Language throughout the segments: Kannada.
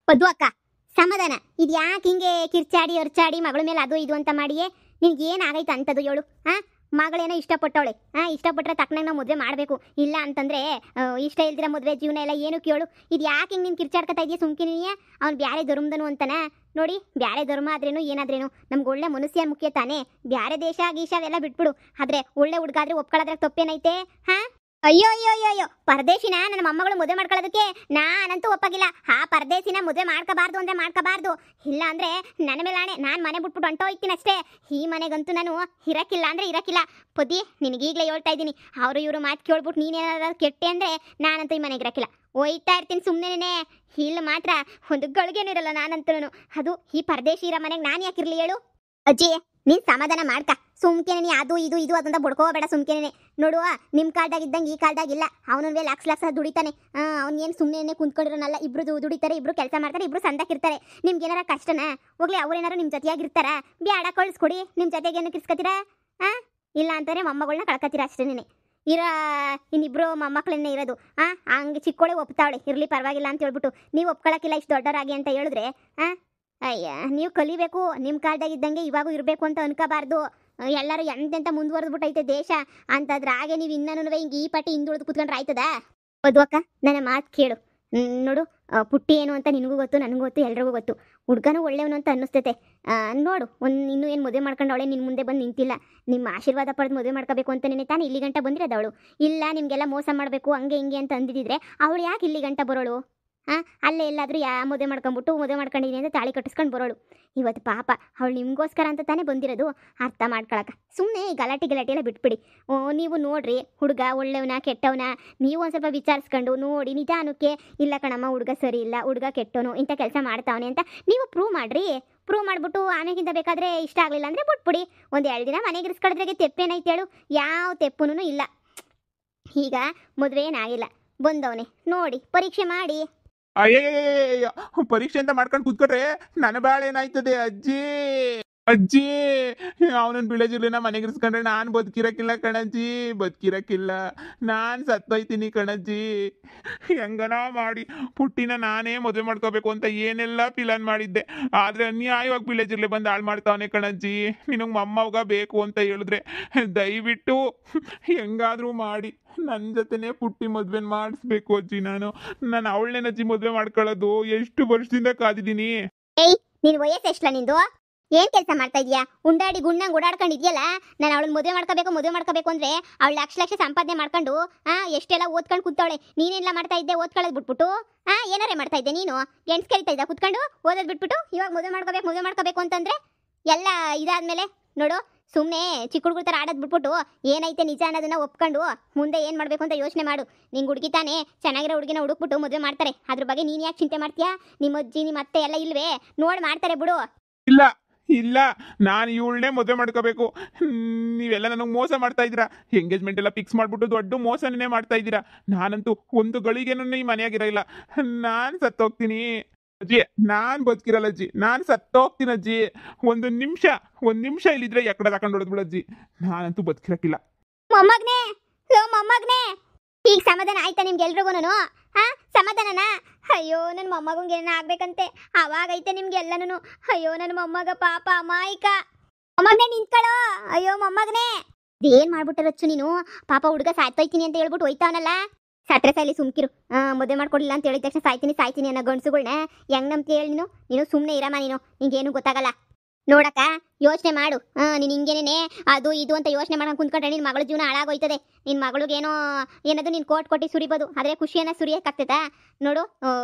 ಪದ್ದು ಅಕ್ಕ ಸಮಾಧಾನ. ಇದು ಯಾಕೆ ಹಿಂಗೆ ಕಿರ್ಚಾಡಿ ಅರ್ಚಾಡಿ ಮಗಳ ಮೇಲೆ ಅದು ಇದು ಅಂತ ಮಾಡಿಯೇ ನಿನ್ಗೆ ಏನಾಗೈತೆ ಅಂತದು ಹೇಳು. ಮಗಳೇನೋ ಇಷ್ಟಪಟ್ಟವಳೆ, ಇಷ್ಟಪಟ್ಟರೆ ತಕ್ಕನಾಗ ನಾವು ಮದುವೆ ಮಾಡಬೇಕು. ಇಲ್ಲ ಅಂತಂದ್ರೆ ಇಷ್ಟ ಇಲ್ದಿರ ಮದುವೆ ಜೀವನ ಎಲ್ಲ ಏನು ಕೇಳು. ಇದು ಯಾಕೆ ಹಿಂಗೆ ನೀನು ಕಿರ್ಚಾಡ್ಕೊತಾ ಇದೆಯಾ? ಸುಮ್ಕಿನಿಯಾ? ಅವ್ನು ಬ್ಯಾರೆ ಧರ್ಮದನು ಅಂತಾನ. ನೋಡಿ, ಬ್ಯಾರೆ ಧರ್ಮ ಆದ್ರೇನು ಏನಾದ್ರೇನು ನಮ್ಗೆ ಒಳ್ಳೆ ಮನುಷ್ಯ ಮುಖ್ಯ ತಾನೇ. ಬ್ಯಾರೆ ದೇಶ ಗೀಶ ಅವೆಲ್ಲ ಬಿಟ್ಬಿಡು. ಆದ್ರೆ ಒಳ್ಳೆ ಹುಡುಗಾದ್ರೆ ಒಪ್ಕೊಳ್ಳೋದ್ರಾಗ ತಪ್ಪೇನೈತೆ? ಅಯ್ಯೋ ಅಯ್ಯೋ ಅಯ್ಯೋ ಅಯ್ಯೋ, ಪರದೇಶಿನ ನನ್ನ ಮೊಮ್ಮಗಳು ಮದುವೆ ಮಾಡ್ಕೊಳ್ಳೋದಕ್ಕೆ ನಾನಂತೂ ಒಪ್ಪಾಗಿಲ್ಲ. ಪರದೇಶಿನ ಮದುವೆ ಮಾಡ್ಕೋಬಾರ್ದು ಅಂದ್ರೆ ಮಾಡ್ಕೋಬಾರ್ದು. ಇಲ್ಲ ಅಂದ್ರೆ ನನ್ನ ಮೇಲೆ ಆಣೆ, ನಾನು ಮನೆ ಬಿಟ್ಬಿಟ್ಟು ಹೊಂಟೋಯ್ತೀನಿ ಅಷ್ಟೇ. ಈ ಮನೆಗಂತೂ ನಾನು ಇರಕ್ಕಿಲ್ಲ ಅಂದ್ರೆ ಇರಕ್ಕಿಲ್ಲ. ಪೊದಿ, ನಿನಗೀಗಲೇ ಹೇಳ್ತಾ ಇದ್ದೀನಿ, ಅವರು ಇವರು ಮಾತು ಕೇಳ್ಬಿಟ್ಟು ನೀನೇನಾದ್ರು ಕೆಟ್ಟೆ ಅಂದ್ರೆ ನಾನಂತೂ ಈ ಮನೆಗೆ ಇರಕ್ಕಿಲ್ಲ. ಹೋಯ್ತಾ ಇರ್ತೀನಿ ಸುಮ್ಮನೆ. ಇಲ್ಲಿ ಮಾತ್ರ ಒಂದು ಗಳಿಗೆನೂ ಇರಲ್ಲ ನಾನಂತೂ. ಅದು ಈ ಪರದೇಶಿ ಇರೋ ಮನೆಗೆ ನಾನು ಯಾಕಿರ್ಲಿ ಹೇಳು? ಅಜ್ಜಿ, ನೀನು ಸಮಾಧಾನ ಮಾಡ್ಕ. ಸುಮ್ಕೆನೆ ಅದು ಇದು ಇದು ಅದಂತ ಬಡ್ಕೋಬೇಡ. ಸುಮ್ಕೆನೆ ನೋಡುವ, ನಿಮ್ಮ ಕಾಲ್ದಾಗ ಇದ್ದಂಗೆ ಈ ಕಾಲ್ದಾಗ ಇಲ್ಲ. ಅವನವೇ ಲಕ್ಷ ದುಡಿತಾನೆ. ಅವ್ನೇನು ಸುಮ್ಮನೆ ಕುಂತ್ಕೊಂಡಿರೋನಲ್ಲ. ಇಬ್ರು ದುಡಿತಾರೆ, ಇಬ್ರು ಕೆಲಸ ಮಾಡ್ತಾರೆ, ಇಬ್ರು ಸಂದಾಕಿರ್ತಾರೆ. ನಿಮ್ಗೆ ಏನಾರ ಕಷ್ಟನಾ? ಹೋಗ್ಲಿ, ಅವ್ರೇನಾರು ನಿಮ್ಮ ಜೊತೆಯಾಗಿರ್ತಾರ? ಬ್ಯಾಡ ಕಳಿಸ್ಕೊಡಿ. ನಿಮ್ಮ ಜೊತೆಗೇನು ಕಿರ್ಸ್ಕೊತೀರಾ? ಇಲ್ಲ ಅಂತಾರೆ ಮೊಮ್ಮಗಳನ್ನ ಕಳ್ಕೊತೀರ ಅಷ್ಟೇನೆ. ಇನ್ನಿಬ್ರು ಮೊಮ್ಮಕ್ಕಳನ್ನೇ ಇರೋದು. ಹಂಗೆ ಚಿಕ್ಕೋಳೆ ಒಪ್ತಾವಳೆ, ಇರಲಿ ಪರವಾಗಿಲ್ಲ ಅಂತ ಹೇಳ್ಬಿಟ್ಟು ನೀವು ಒಪ್ಕೊಳಕ್ಕಿಲ್ಲ ಇಷ್ಟು ದೊಡ್ಡವರಾಗಿ ಅಂತ ಹೇಳಿದ್ರೆ ಅಯ್ಯ, ನೀವು ಕಲಿಬೇಕು. ನಿಮ್ಮ ಕಾಲದಾಗ ಇದ್ದಂಗೆ ಇವಾಗೂ ಇರಬೇಕು ಅಂತ ಅನ್ಕೋಬಾರ್ದು. ಎಲ್ಲರೂ ಎಂತೆಂತ ಮುಂದುವರೆದ್ಬಿಟ್ಟೈತೆ ದೇಶ ಅಂತಂದ್ರೆ ಹಾಗೆ ನೀವು ಇನ್ನೂ ಹಿಂಗೆ ಈ ಪಟ್ಟಿ ಹಿಂದುಳಿದು ಕೂತ್ಕೊಂಡ್ರೆ ಆಯ್ತದ? ಹೌದು ಅಕ್ಕ, ನನ್ನ ಮಾತು ಕೇಳು. ನೋಡು, ಪುಟ್ಟಿ ಏನು ಅಂತ ನಿನಗೂ ಗೊತ್ತು, ನನಗೂ ಗೊತ್ತು, ಎಲ್ರಿಗೂ ಗೊತ್ತು. ಹುಡ್ಗನೂ ಒಳ್ಳೆಯವನು ಅಂತ ಅನ್ನಿಸ್ತೈತೆ. ನೋಡು, ಇನ್ನೂ ಏನು ಮದುವೆ ಮಾಡ್ಕೊಂಡವಳೆ ನಿನ್ನ ಮುಂದೆ ಬಂದು ನಿಂತಿಲ್ಲ. ನಿಮ್ಮ ಆಶೀರ್ವಾದ ಪಡೆದು ಮದುವೆ ಮಾಡ್ಕೋಬೇಕು ಅಂತಲೇ ತಾನು ಇಲ್ಲಿ ಗಂಟ ಬಂದಿರೋದವಳು. ಇಲ್ಲ ನಿಮಗೆಲ್ಲ ಮೋಸ ಮಾಡಬೇಕು ಹಂಗೆ ಹಿಂಗೆ ಅಂತ ಅಂದಿದ್ದಿದ್ರೆ ಅವಳು ಯಾಕೆ ಇಲ್ಲಿ ಗಂಟ ಬರೋಳು? ಅಲ್ಲೇ ಎಲ್ಲಾದರೂ ಮದುವೆ ಮಾಡ್ಕೊಂಡಿದ್ದೀನಿ ಅಂತ ತಾಳಿ ಕಟ್ಟಿಸ್ಕೊಂಡು ಬರೋಳು. ಇವತ್ತು ಪಾಪ ಅವಳು ನಿಮಗೋಸ್ಕರ ಅಂತ ತಾನೇ ಬಂದಿರೋದು. ಅರ್ಥ ಮಾಡ್ಕೊಳಕ್ಕೆ ಸುಮ್ಮನೆ ಗಲಾಟೆ ಎಲ್ಲ ಬಿಟ್ಬಿಡಿ. ನೀವು ನೋಡ್ರಿ, ಹುಡುಗ ಒಳ್ಳೆಯವನ ಕೆಟ್ಟವನ ನೀವು ಒಂದು ಸ್ವಲ್ಪ ವಿಚಾರಿಸ್ಕೊಂಡು ನೋಡಿ ನಿಧಾನಕ್ಕೆ. ಇಲ್ಲ ಕಣಮ್ಮ, ಹುಡುಗ ಸರಿ ಇಲ್ಲ, ಹುಡುಗ ಕೆಟ್ಟವನು, ಇಂಥ ಕೆಲಸ ಮಾಡ್ತಾವನೆ ಅಂತ ನೀವು ಪ್ರೂವ್ ಮಾಡಿಬಿಟ್ಟು ಆಮೇಲಿಂದ ಬೇಕಾದರೆ ಇಷ್ಟ ಆಗಲಿಲ್ಲ ಅಂದರೆ ಬಿಟ್ಬಿಡಿ. ಒಂದು 2 ದಿನ ಮನೆಗೆ ಇರಿಸ್ಕೊಳ್ಳೋದ್ರಾಗೆ ತೆಪ್ಪೇನೈತೆ ಹೇಳು? ಯಾವ ತೆಪ್ಪನೂ ಇಲ್ಲ. ಈಗ ಮದುವೆ ಏನಾಗಿಲ್ಲ, ಬಂದವನೇ ನೋಡಿ ಪರೀಕ್ಷೆ ಮಾಡಿ. ಅಯ್ಯಯ್ಯ, ಪರೀಕ್ಷೆ ಅಂತ ಮಾಡ್ಕೊಂಡು ಕೂತ್ಕೊಟ್ರೆ ನನ್ನ ಬಾಳ ಏನಾಯ್ತದೆ ಅಜ್ಜಿ. ಅಜ್ಜಿ, ಅವನನ್ನ ಬಿಳಜಿರ್ಲಿನ ಮನೆಗೆ ಇರಿಸ್ಕೊಂಡ್ರೆ ನಾನು ಬದುಕಿರಕ್ಕಿಲ್ಲ ಕಣಜ್ಜಿ, ಬದುಕಿರಕ್ಕಿಲ್ಲ. ನಾನು ಸತ್ತೋಯ್ತೀನಿ ಕಣಜ್ಜಿ. ಹೆಂಗನ ಮಾಡಿ ಪುಟ್ಟಿನ ನಾನೇ ಮದುವೆ ಮಾಡ್ಕೋಬೇಕು ಅಂತ ಏನೆಲ್ಲ ಪ್ಲಾನ್ ಮಾಡಿದ್ದೆ. ಆದ್ರೆ ಅನ್ಯಾಯವಾಗಿ ಬಿಳಜಿರ್ಲಿ ಬಂದು ಹಾಳು ಮಾಡ್ತಾವನೆ ಕಣಜ್ಜಿ. ನಿನಗೆ ಮೊಮ್ಮಗ ಬೇಕು ಅಂತ ಹೇಳಿದ್ರೆ ದಯವಿಟ್ಟು ಹೆಂಗಾದ್ರೂ ಮಾಡಿ ನನ್ನ ಜೊತೆನೆ ಪುಟ್ಟಿ ಮದುವೆ ಮಾಡಿಸ್ಬೇಕು ಅಜ್ಜಿ. ನಾನು ಅವಳನ್ನೇ ಮದುವೆ ಮಾಡ್ಕೊಳ್ಳೋದು ಎಷ್ಟು ವರ್ಷದಿಂದ ಕಾದಿದ್ದೀನಿ. ನಿನ್ ವಯಸ್ಸು ಎಷ್ಟಲ್ಲ ನಿಂದು? ಏನ್ ಕೆಲಸ ಮಾಡ್ತಾ ಇದೀಯಾ? ಉಂಡಾಡಿ ಗುಣ್ಣಂಗ್ ಓಡಾಡ್ಕೊಂಡಿದ್ಯಲ್ಲ. ನಾನು ಅವಳನ್ನ ಮದುವೆ ಮಾಡ್ಕೋಬೇಕು ಅಂದ್ರೆ ಅವಳು ಲಕ್ಷ ಸಂಪಾದನೆ ಮಾಡ್ಕೊಂಡು ಎಷ್ಟೆಲ್ಲ ಓದ್ಕೊಂಡು ಕೂತವಳೆ. ನೀನೆಲ್ಲ ಮಾಡ್ತಾ ಇದ್ದೆ? ಓದ್ಕೊಳ್ಳೋದು ಬಿಟ್ಬಿಟ್ಟು ಏನಾರೇ ಮಾಡ್ತಾ ಇದ್ದೆ ನೀನು? ಗೆಣ್ಸ್ ಕರಿತಾ ಇದ್ದ ಕೂತ್ಕೊಂಡು ಓದೋದು ಬಿಟ್ಬಿಟ್ಟು ಇವಾಗ ಮದುವೆ ಮಾಡ್ಕೋಬೇಕು ಅಂತಂದ್ರೆ ಎಲ್ಲ ಇದಾದ್ಮೇಲೆ ನೋಡು, ಸುಮ್ಮನೆ ಚಿಕ್ಕ ಹುಡುಗರ ಥರ ಆಡೋದು ಬಿಟ್ಬಿಟ್ಟು ಏನೈತೆ ನಿಜ ಅನ್ನೋದನ್ನ ಒಪ್ಕೊಂಡು ಮುಂದೆ ಏನು ಮಾಡಬೇಕು ಅಂತ ಯೋಚನೆ ಮಾಡು. ನಿಂಗೆ ಹುಡುಗಿ ತಾನೇ ಚೆನ್ನಾಗಿರೋ ಹುಡುಗಿನ ಹುಡುಕ್ಬಿಟ್ಟು ಮದುವೆ ಮಾಡ್ತಾರೆ. ಅದ್ರ ಬಗ್ಗೆ ನೀನು ಯಾಕೆ ಚಿಂತೆ ಮಾಡ್ತೀಯಾ? ನಿಮ್ಮ ಅಜ್ಜಿ ನಿಮ್ಮ ಅತ್ತೆ ಎಲ್ಲ ಇಲ್ವೇ? ನೋಡಿ ಮಾಡ್ತಾರೆ ಬಿಡು. ಇಲ್ಲ, ನಾನು ಇವಳನ್ನೇ ಮದುವೆ ಮಾಡ್ಕೋಬೇಕು. ನೀವೆಲ್ಲ ನನಗೆ ಮೋಸ ಮಾಡ್ತಾ ಇದ್ದೀರಾ. ಎಂಗೇಜ್ಮೆಂಟ್ ಎಲ್ಲ ಫಿಕ್ಸ್ ಮಾಡ್ಬಿಟ್ಟು ದೊಡ್ಡ ಮೋಸನೇ ಮಾಡ್ತಾ ಇದ್ದೀರಾ. ನಾನಂತೂ ಒಂದು ಗಳಿಗೆನೂ ಈ ಮನೆಯಾಗಿರಲ್ಲ. ನಾನು ಸತ್ತೋಗ್ತೀನಿ ಅಜ್ಜಿ. ನಾನು ಬದುಕಿರಲ್ಲ ಅಜ್ಜಿ, ನಾನು ಸತ್ತೋಗ್ತೀನಿ ಅಜ್ಜಿ. ಒಂದು ನಿಮಿಷ ಇಲ್ಲಿದ್ರೆ ಎಕಡೆ ತಗೊಂಡು ಹೊಡೆದ್ಬಿಡು ಅಜ್ಜಿ. ನಾನಂತೂ ಬದುಕಿರಕ್ಕಿಲ್ಲ. ಮೊಮ್ಮಗ್ನೇ, ಈಗ ಸಮಾಧಾನ ಆಯ್ತಾ ನಿಮ್ಗೆಲ್ರಿಗೂನು? ಸಮಾಧಾನನಾ? ಅಯ್ಯೋ, ನನ್ನ ಮೊಮ್ಮಗಂಗೆ ಏನೋ ಆಗ್ಬೇಕಂತೆ, ಅವಾಗೈತೆ ನಿಮ್ಗೆಲ್ಲನೂ. ಅಯ್ಯೋ, ನನ್ನ ಮೊಮ್ಮಗ ಪಾಪ ಅಮಾಯಕ. ಮೊಮ್ಮಗನೇ ನಿಂತ್ಕೊಳ್ಳೋ. ಅಯ್ಯೋ ಮೊಮ್ಮಗನೇ, ಏನ್ ಮಾಡ್ಬಿಟ್ಟರಚ್ಚು ನೀನು? ಪಾಪ ಹುಡುಗ ಸಾಯ್ತೋಯ್ತೀನಿ ಅಂತ ಹೇಳ್ಬಿಟ್ಟು ಹೋಯ್ತಾವನಲ್ಲ. ಸತ್ರೆ ಸಾಯ್ಲಿ, ಸುಮ್ಕಿರು. ಮದುವೆ ಮಾಡ್ಕೊಡ್ಲಿಲ್ಲ ಅಂತ ಹೇಳಿದ ತಕ್ಷಣ ಸಾಯ್ತೀನಿ ಅನ್ನೋ ಗಂಡಸುಗಳ್ನ ಹೆಂಗ್ ನಂಬ್ತಿ ಹೇಳಿ ನೀನು? ಸುಮ್ಮನೆ ಇರಮ್ಮ ನೀನು, ನಿಂಗೇನು ಗೊತ್ತಾಗಲ್ಲ. ನೋಡಕ್ಕ, ಯೋಚನೆ ಮಾಡು. ನೀನು ಹಿಂಗೇನೆ ಅದು ಇದು ಅಂತ ಯೋಚನೆ ಮಾಡ್ಕೊಂಡು ಕುಂತ್ಕೊಂಡ್ರೆ ನಿನ್ನ ಮಗಳ ಜೀವನ ಹಾಳಾಗೋಯ್ತದೆ. ನಿನ್ನ ಮಗಳಿಗೇನೋ ಏನದು ನೀನು ಕೊಟ್ಟು ಸುರಿಬೋದು, ಆದರೆ ಖುಷಿಯನ್ನು ಸುರಿಯೋಕ್ಕಾಗ್ತದಾ? ನೋಡು,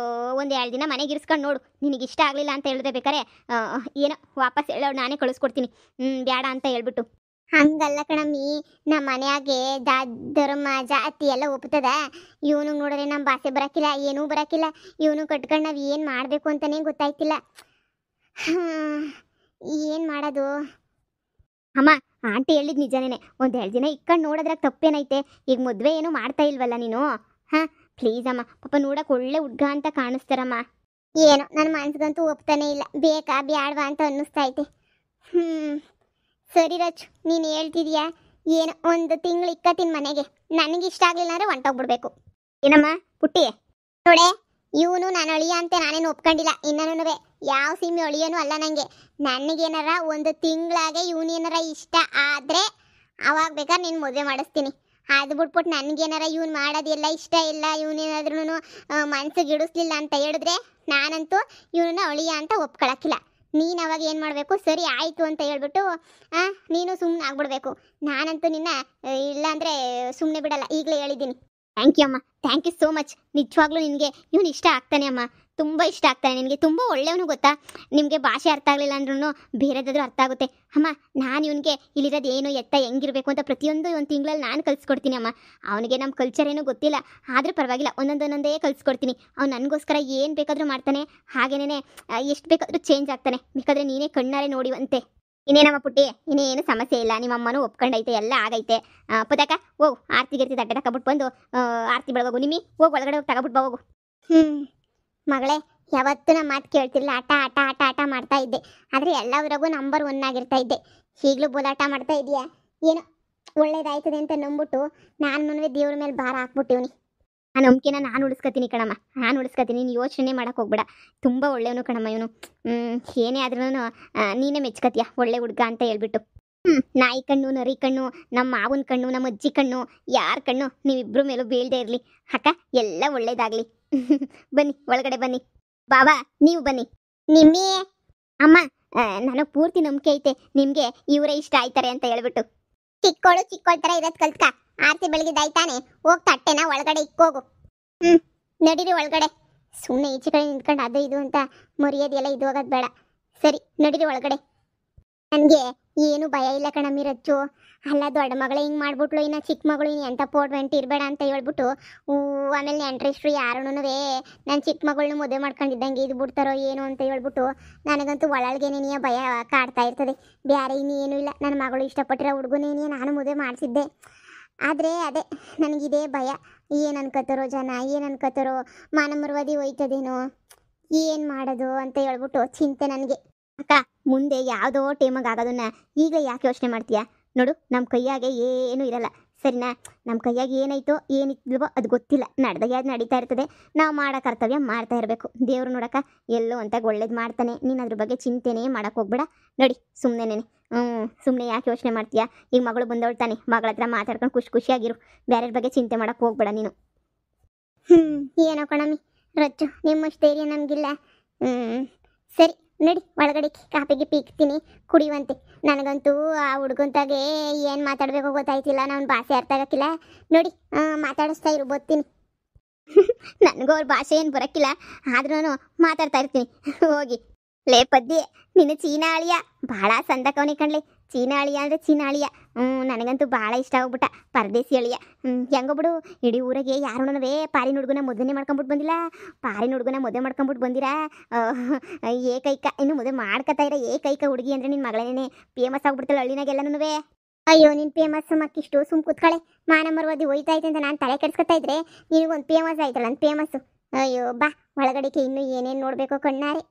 ಒಂದು 2 ದಿನ ಮನೆಗೆ ಇರಿಸ್ಕೊಂಡು ನೋಡು. ನಿನಗೆ ಇಷ್ಟ ಆಗಲಿಲ್ಲ ಅಂತ ಹೇಳಿದ್ರೆ ಬೇಕಾರೆ ಏನೋ ವಾಪಸ್ ಹೇಳೋಳು, ನಾನೇ ಕಳಿಸ್ಕೊಡ್ತೀನಿ. ಬೇಡ ಅಂತ ಹೇಳ್ಬಿಟ್ಟು. ಹಂಗಲ್ಲ ಕಣಮ್ಮಿ, ನಮ್ಮ ಮನೆಯಾಗೆ ಧರ್ಮ ಜಾತಿ ಎಲ್ಲ ಒಪ್ತದ. ಇವನು ನೋಡಿದ್ರೆ ನಮ್ಮ ಭಾಷೆ ಬರೋಕ್ಕಿಲ್ಲ, ಏನೂ ಬರೋಕ್ಕಿಲ್ಲ. ಇವನು ಕಟ್ಕೊಂಡು ನಾವು ಏನು ಮಾಡಬೇಕು ಅಂತಲೇ ಗೊತ್ತಾಯ್ತಿಲ್ಲ. ಏನು ಮಾಡೋದು? ಅಮ್ಮ, ಆಂಟಿ ಹೇಳಿದ್ ನಿಜನೇನೆ. ಒಂದು 2 ದಿನ ಇಕ್ಕೊಂಡು ನೋಡೋದ್ರಾಗ ತಪ್ಪೇನೈತೆ? ಈಗ ಮದುವೆ ಏನು ಮಾಡ್ತಾ ಇಲ್ವಲ್ಲ ನೀನು? ಪ್ಲೀಸ್ ಅಮ್ಮ, ಪಾಪ ನೋಡಕ್ಕೆ ಒಳ್ಳೆ ಹುಡ್ಗ ಅಂತ ಕಾಣಿಸ್ತಾರಮ್ಮ. ಏನೋ ನನ್ನ ಮನ್ಸಿಗಂತೂ ಒಪ್ತಾನೆ ಇಲ್ಲ. ಬೇಕಾ ಬ್ಯಾಡ್ವಾ ಅಂತ ಅನ್ನಿಸ್ತೈತೆ. ಸರಿ ರಚ್, ನೀನು ಹೇಳ್ತಿದ್ಯಾ? ಏನೋ 1 ತಿಂಗಳು ಇಕ್ಕತ್ತೀನಿ ಮನೆಗೆ. ನನಗೆ ಇಷ್ಟ ಆಗಲಿಲ್ಲ ಅಂದರೆ ಹೊಂಟೋಗ್ಬಿಡ್ಬೇಕು. ಏನಮ್ಮ ಪುಟ್ಟಿ? ನೋಡೆ, ಇವನು ನಾನು ಅಳಿಯ ಅಂತ ನಾನೇನು ಒಪ್ಕೊಂಡಿಲ್ಲ ಇನ್ನೂ ಯಾವ ಸೀಮೆ ಅಳಿಯನೂ ಅಲ್ಲ ನನಗೆ. ನನಗೇನಾರ ಒಂದು ತಿಂಗಳಾಗೆ ಇವನೇನಾರ ಇಷ್ಟ ಆದರೆ ಅವಾಗ ಬೇಕಾದ್ರೆ ನೀನು ಮದುವೆ ಮಾಡಿಸ್ತೀನಿ. ಅದು ಬಿಟ್ಬಿಟ್ಟು ನನಗೇನಾರ ಇವ್ನು ಮಾಡೋದೆಲ್ಲ ಇಷ್ಟ ಇಲ್ಲ, ಇವನೇನಾದ್ರೂ ಮನ್ಸಿಗೆ ಇಡಿಸ್ಲಿಲ್ಲ ಅಂತ ಹೇಳಿದ್ರೆ ನಾನಂತೂ ಇವನನ್ನ ಅಳಿಯ ಅಂತ ಒಪ್ಕೊಳಕ್ಕಿಲ್ಲ. ನೀನು ಅವಾಗ ಏನು ಮಾಡಬೇಕು, ಸರಿ ಆಯಿತು ಅಂತ ಹೇಳ್ಬಿಟ್ಟು ನೀನು ಸುಮ್ಮನೆ ಆಗ್ಬಿಡ್ಬೇಕು. ನಾನಂತೂ ನಿನ್ನ ಇಲ್ಲಾಂದರೆ ಸುಮ್ಮನೆ ಬಿಡಲ್ಲ, ಈಗಲೇ ಹೇಳಿದ್ದೀನಿ. ಥ್ಯಾಂಕ್ ಯು ಅಮ್ಮ, ಥ್ಯಾಂಕ್ ಯು ಸೋ ಮಚ್. ನಿಜವಾಗ್ಲೂ ನಿನಗೆ ಇವನು ಇಷ್ಟ ಆಗ್ತಾನೆ ಅಮ್ಮ, ತುಂಬ ಇಷ್ಟ ಆಗ್ತಾನೆ. ನಿನಗೆ ತುಂಬ ಒಳ್ಳೆಯವನು ಗೊತ್ತಾ. ನಿಮಗೆ ಭಾಷೆ ಅರ್ಥ ಆಗಲಿಲ್ಲ ಅಂದ್ರೂ ಬೇರೆದಾದ್ರೂ ಅರ್ಥ ಆಗುತ್ತೆ ಅಮ್ಮ. ನಾನು ಇವನಿಗೆ ಇಲ್ಲಿರೋದು ಏನು ಎತ್ತ ಹೆಂಗಿರಬೇಕು ಅಂತ ಪ್ರತಿಯೊಂದು ಒಂದು ತಿಂಗಳಲ್ಲಿ ನಾನು ಕಲಿಸ್ಕೊಡ್ತೀನಿ ಅಮ್ಮ. ಅವನಿಗೆ ನಮ್ಮ ಕಲ್ಚರ್ ಏನೂ ಗೊತ್ತಿಲ್ಲ, ಆದರೂ ಪರವಾಗಿಲ್ಲ ಒಂದೊಂದೇ ಕಲಿಸ್ಕೊಡ್ತೀನಿ. ಅವ್ನು ನನಗೋಸ್ಕರ ಏನು ಬೇಕಾದರೂ ಮಾಡ್ತಾನೆ, ಹಾಗೇನೇ ಎಷ್ಟು ಬೇಕಾದರೂ ಚೇಂಜ್ ಆಗ್ತಾನೆ. ಬೇಕಾದರೆ ನೀನೇ ಕಣ್ಣಾರೆ ನೋಡಿವಂತೆ. ಇನ್ನೇನಮ್ಮ ಪುಟ್ಟಿ, ಇನ್ನೇನು ಸಮಸ್ಯೆ ಇಲ್ಲ. ನಿಮ್ಮ ಅಮ್ಮನೂ ಒಪ್ಕೊಂಡೈತೆ, ಎಲ್ಲ ಆಗೈತೆ. ಪುದಕ ಹೋಗು, ಆರ್ತಿ ಗಿರ್ತಿ ತಟ್ಟೆ ತಗೊಬಿಟ್ಟು ಬಂದು ಆರ್ತಿ ಬೆಳಗೋಗು. ನಿಮ್ಮಿ ಹೋಗಿ ಒಳಗಡೆ ಹೋಗಿ ತಗೊಬಿಟ್ಟು ಹೋಗು. ಮಗಳೇ, ಯಾವತ್ತೂ ನಮ್ಮ ಮಾತು ಕೇಳ್ತಿರ್ಲಿಲ್ಲ, ಆಟ ಆಟ ಆಟ ಆಟ ಮಾಡ್ತಾ ಇದ್ದೆ. ಆದರೆ ಎಲ್ಲವರೆಗೂ ನಂಬರ್ 1 ಆಗಿರ್ತಾ ಇದ್ದೆ. ಈಗಲೂ ಬೋಲಾಟ ಮಾಡ್ತಾ ಇದೆಯಾ? ಏನೋ ಒಳ್ಳೇದಾಯ್ತದೆ ಅಂತ ನಂಬಿಟ್ಟು ನಾನು ದೇವ್ರ ಮೇಲೆ ಭಾರ ಹಾಕ್ಬಿಟ್ಟಿವ್ನಿ. ಆ ನಂಬಿಕೆನ ನಾನು ಉಳಿಸ್ಕೊತೀನಿ ಕಣಮ್ಮ, ನಾನು ಉಳಿಸ್ಕೊತೀನಿ. ನೀನು ಯೋಚನೆ ಮಾಡೋಕೆ ಹೋಗ್ಬೇಡ. ತುಂಬ ಒಳ್ಳೆಯವನು ಕಣಮ್ಮ ಇವನು. ಏನೇ ಆದ್ರೂ ನೀನೇ ಮೆಚ್ಕೋತೀಯ ಒಳ್ಳೆ ಹುಡುಗ ಅಂತ ಹೇಳ್ಬಿಟ್ಟು. ನಾಯಿ ಕಣ್ಣು, ನರಿ ಕಣ್ಣು, ನಮ್ಮ ಮಾವನ ಕಣ್ಣು, ನಮ್ಮ ಅಜ್ಜಿ ಕಣ್ಣು, ಯಾರ ಕಣ್ಣು ನೀವಿಬ್ಬರ ಮೇಲೂ ಬೀಳದೇ ಇರಲಿ ಅಕ್ಕ. ಎಲ್ಲ ಒಳ್ಳೇದಾಗಲಿ. ಬನ್ನಿ ಒಳಗಡೆ ಬನ್ನಿ. ಬಾಬಾ ನೀವು ಬನ್ನಿ. ನಿಮ್ಮಿ ಅಮ್ಮ, ನನಗೆ ಪೂರ್ತಿ ನಂಬಿಕೆ ಐತೆ ನಿಮಗೆ ಇವರೇ ಇಷ್ಟ ಆಯ್ತಾರೆ ಅಂತ ಹೇಳ್ಬಿಟ್ಟು. ಚಿಕ್ಕೋಳು ಥರ ಇರೋದು ಕಲ್ತ್ಕ. ಆರ್ತಿ ಬೆಳಗಿದ್ದಾಯ್ತಾನೆ, ಹೋಗಿ ತಟ್ಟೆನ ಒಳಗಡೆ ಇಕ್ಕೋಗು. ನಡೀರಿ ಒಳಗಡೆ. ಸುಮ್ಮನೆ ಈಚೆ ಕಡೆ ನಿಂತ್ಕೊಂಡು ಅದು ಇದು ಅಂತ ಮರ್ಯಾದೆಲ್ಲ ಇದು ಹೋಗೋದು ಬೇಡ. ಸರಿ ನಡೀರಿ ಒಳಗಡೆ. ನನಗೆ ಏನು ಭಯ ಇಲ್ಲ ಕಣಮ್ಮಿ ರಚ್ಚು. ಅಲ್ಲ ದೊಡ್ಡ ಮಗಳು ಹಿಂಗೆ ಮಾಡ್ಬಿಟ್ಲು, ಇನ್ನು ಚಿಕ್ಕ ಮಗಳು ಇನ್ನು ಎಂಥ ಪೋರ್ಟ್ವೆಂಟ್ ಇರಬೇಡ ಅಂತ ಹೇಳ್ಬಿಟ್ಟು ಆಮೇಲೆ ನೆಂಟ್ರಿಸ್ಟ್ರು ಯಾರೂ ನನ್ನ ಚಿಕ್ಕ ಮಗಳನ್ನ ಮದುವೆ ಮಾಡ್ಕೊಂಡಿದ್ದಂಗೆ ಇದು ಬಿಡ್ತಾರೋ ಏನು ಅಂತ ಹೇಳ್ಬಿಟ್ಟು ನನಗಂತೂ ಒಳಗೇನೇನಿಯ ಭಯ ಕಾಡ್ತಾ ಇರ್ತದೆ. ಬೇರೆ ಇನ್ನೇನು ಇಲ್ಲ. ನನ್ನ ಮಗಳು ಇಷ್ಟಪಟ್ಟಿರೋ ಹುಡುಗನೇನಿಯ ನಾನು ಮದುವೆ ಮಾಡಿಸಿದ್ದೆ. ಆದರೆ ಅದೇ ನನಗಿದೇ ಭಯ. ಏನು ಅನ್ಕೋತಾರೋ ಜನ, ಏನು ಅನ್ಕೋತಾರೋ, ಮಾನಮರ್ವಾದಿ ಹೋಯ್ತದೇನೋ, ಏನು ಮಾಡೋದು ಅಂತ ಹೇಳ್ಬಿಟ್ಟು ಚಿಂತೆ ನನಗೆ. ಅಕ್ಕ, ಮುಂದೆ ಯಾವುದೋ ಟೈಮಾಗ ಆಗೋದನ್ನ ಈಗ ಯಾಕೆ ಯೋಚನೆ ಮಾಡ್ತೀಯಾ? ನೋಡು, ನಮ್ಮ ಕೈಯಾಗೆ ಏನೂ ಇರಲ್ಲ, ಸರಿನಾ? ನಮ್ಮ ಕೈಯಾಗೆ ಏನಾಯ್ತೋ ಏನಿಲ್ವೋ ಅದು ಗೊತ್ತಿಲ್ಲ. ನಡೆದಾಗ ಅದು ನಡೀತಾ ಇರ್ತದೆ. ನಾವು ಮಾಡೋ ಕರ್ತವ್ಯ ಮಾಡ್ತಾ ಇರಬೇಕು. ದೇವ್ರು ನೋಡಕ್ಕ ಎಲ್ಲೋ ಅಂತ ಒಳ್ಳೇದು ಮಾಡ್ತಾನೆ. ನೀನು ಅದ್ರ ಬಗ್ಗೆ ಚಿಂತೆನೇ ಮಾಡೋಕೆ ಹೋಗ್ಬೇಡ. ನೋಡಿ ಸುಮ್ಮನೆ ಸುಮ್ಮನೆ ಯಾಕೆ ಯೋಚನೆ ಮಾಡ್ತೀಯಾ? ಈಗ ಮಗಳು ಬಂದವಳ್ತಾನೆ, ಮಗಳ ಹತ್ರ ಮಾತಾಡ್ಕೊಂಡು ಖುಷಿಯಾಗಿರು. ಬೇರೆಯವ್ರ ಬಗ್ಗೆ ಚಿಂತೆ ಮಾಡೋಕೆ ಹೋಗ್ಬೇಡ ನೀನು. ಏನೋ ಕಣಮ್ಮಿ ರಚ್ಚು, ನಿಮ್ಮಷ್ಟು ಧೈರ್ಯ ನಮಗಿಲ್ಲ. ಸರಿ ನಡಿ ಒಳಗಡೆ, ಕಾಪಿಗೆ ಪೀಕ್ತೀನಿ, ಕುಡಿಯುವಂತೆ. ನನಗಂತೂ ಆ ಹುಡುಗಂತಾಗೆ ಏನು ಮಾತಾಡಬೇಕು ಗೊತ್ತಾಯ್ತಿಲ್ಲ. ನಾನು ಭಾಷೆ ಅರ್ಥ ಆಗಕ್ಕಿಲ್ಲ. ನೋಡಿ ಮಾತಾಡಿಸ್ತಾ ಇರು, ಬರ್ತೀನಿ. ನನಗೂ ಅವ್ರ ಭಾಷೆ ಏನು ಬರೋಕ್ಕಿಲ್ಲ, ಆದ್ರೂ ಮಾತಾಡ್ತಾ ಇರ್ತೀನಿ. ಹೋಗಿ ಲೇ ಪದ್ದಿ, ನಿನ್ನ ಚೀನಾ ಅಳಿಯ ಭಾಳ ಸಂದಕವನಿ ಕಣ್ಲಿ. ಚೀನಾ ಅಳಿಯ ಅಂದರೆ ಚೀನಾ ಅಳಿಯ. ನನಗಂತೂ ಭಾಳ ಇಷ್ಟ ಆಗ್ಬಿಟ್ಟ. ಪರದೇಸಿ ಅಳಿಯ. ಹೆಂಗೋ ಬಿಡು, ಇಡೀ ಊರಿಗೆ ಯಾರೂ ಪಾರಿನ ಹುಡುಗನ ಮದುವೆ ಮಾಡ್ಕೊಂಬಿಟ್ಟು ಬಂದಿಲ್ಲ. ಪಾರಿನ ಹುಡುಗನ ಮದುವೆ ಮಾಡ್ಕೊಂಬಿಟ್ಟು ಬಂದಿರಾ ಏಕೈಕ, ಇನ್ನು ಮದುವೆ ಮಾಡ್ಕೊತಾ ಇರೋ ಏಕೈಕ ಹುಡುಗಿ ಅಂದರೆ ನಿನ್ನ ಮಗಳೇನೇ ಫೇಮಸ್ ಆಗ್ಬಿಡ್ತಾಳೆ ಹಳ್ಳಿನಾಗೆಲ್ಲನೂ. ಅಯ್ಯೋ ನಿನ್ನ ಫೇಮಸ್ ಮಕ್ಕಿಷ್ಟು ಸುಮ್ ಕೂತ್ಕೊಳ್ಳೆ. ಮಾನಮರ್ವಾದಿ ಹೋಯ್ತಾಯ್ತು ಅಂತ ನಾನು ತಲೆ ಕೆಡ್ಸ್ಕೊತಾ ಇದ್ರೆ ನಿನಗೊಂದು ಫೇಮಸ್ ಆಯ್ತಲ್ಲ ಅಂತ ಫೇಮಸ್ಸು. ಅಯ್ಯೋ ಬಾ ಒಳಗಡೆಗೆ ಇನ್ನೂ ಏನೇನು ನೋಡಬೇಕೋ ಕಣ್ಣಾರೆ.